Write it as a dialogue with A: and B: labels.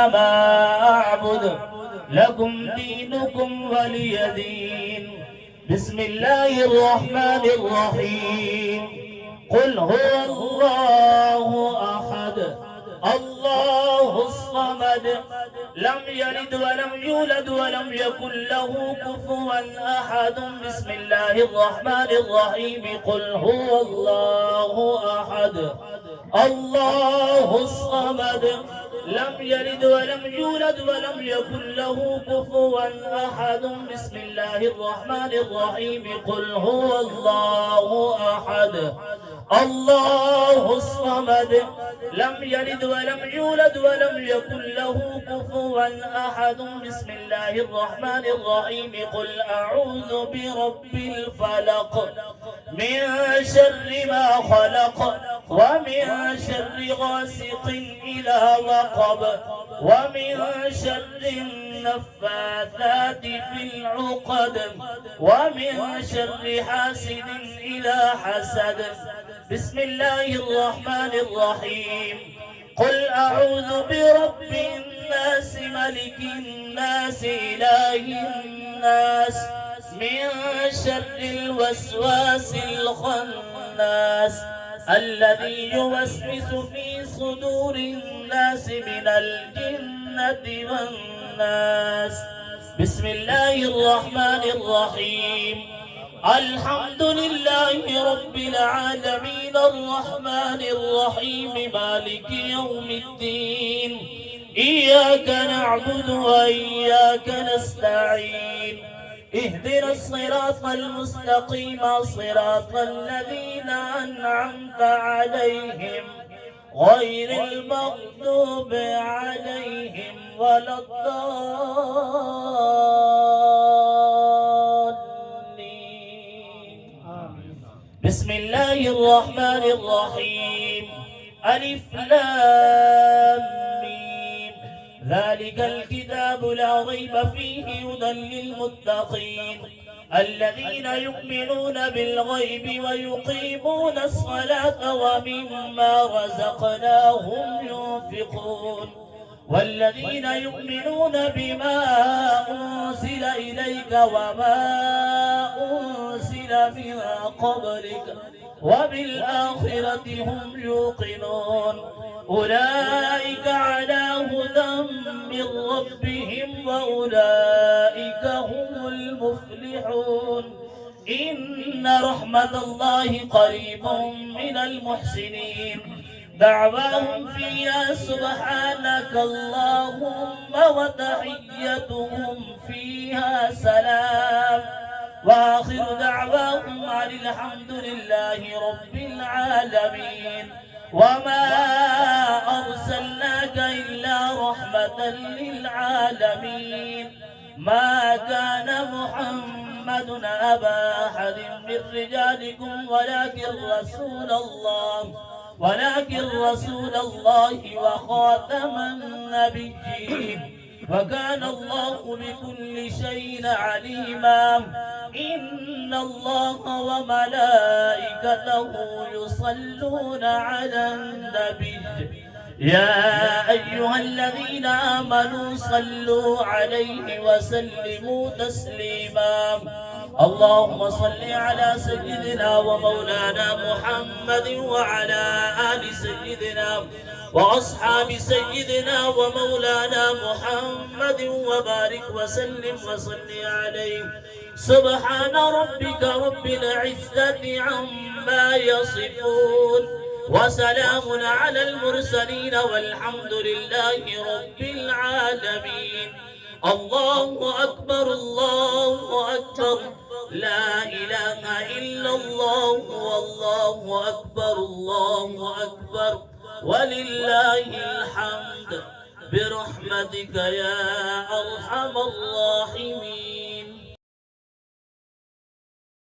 A: ما أعبد لكم دينكم ولي دين. بسم الله الرحمن الرحيم. قل هو الله أحد الله الصمد لم يلد ولم يولد ولم يكن له كفوا أحد. بسم الله الرحمن الرحيم. قل هو الله أحد الله الصمد لم يلد ولم يولد ولم يكن له كفوا أحد. بسم الله الرحمن الرحيم. قل هو الله أحد الله الصمد لم يلد ولم يولد ولم يكن له كفوا أحد. بسم الله الرحمن الرحيم. قل أعوذ برب الفلق من شر ما خلق ومن شر غاسق إذا وقب ومن شر النفاثات في العقد ومن شر حاسد إذا حسد. بسم الله الرحمن الرحيم. قل أعوذ برب الناس ملك الناس إله الناس من شر الوسواس الخناس الذي يوسوس في صدور الناس من الجنة والناس. بسم الله الرحمن الرحيم. الحمد لله رب العالمين الرحمن الرحيم مالك يوم الدين. إياك نعبد وإياك نستعين. اهدنا الصراط المستقيم صراط الذين أنعمت عليهم غير المغضوب عليهم ولا الضالين. بسم الله الرحمن الرحيم. ألف لام ميم. ذلك الكتاب لا ريب فيه هدى للمتقين الذين يؤمنون بالغيب ويقيمون الصلاة ومما رزقناهم ينفقون والذين يؤمنون بما أنزل إليك وما أنزل من قبلك وبالآخرة هم يوقنون. أولئك على هدى من ربهم وأولئك هم المفلحون. إن رحمة الله قريب من المحسنين. دعواهم فيها سبحانك اللهم وتحيتهم فيها سلام وآخر دعواهم عن الحمد لله رب العالمين. وما أرسلناك إلا رحمة للعالمين. ما كان محمد أبا أحد من رجالكم ولكن رسول الله وخاتم النبيين وكان الله بكل شيء عليما. إن الله وملائكته يصلون على النبي يا أيها الذين آمنوا صلوا عليه وسلموا تسليما. اللهم صل على سيدنا ومولانا محمد وعلى آل سيدنا وأصحاب سيدنا ومولانا محمد وبارك وسلم وصل عليه. سبحان ربك رب العزة عما يصفون وسلام على المرسلين والحمد لله رب العالمين. الله أكبر الله أكبر لا إله إلا الله والله أكبر الله أكبر ولله الحمد برحمتك يا أرحم الراحمين.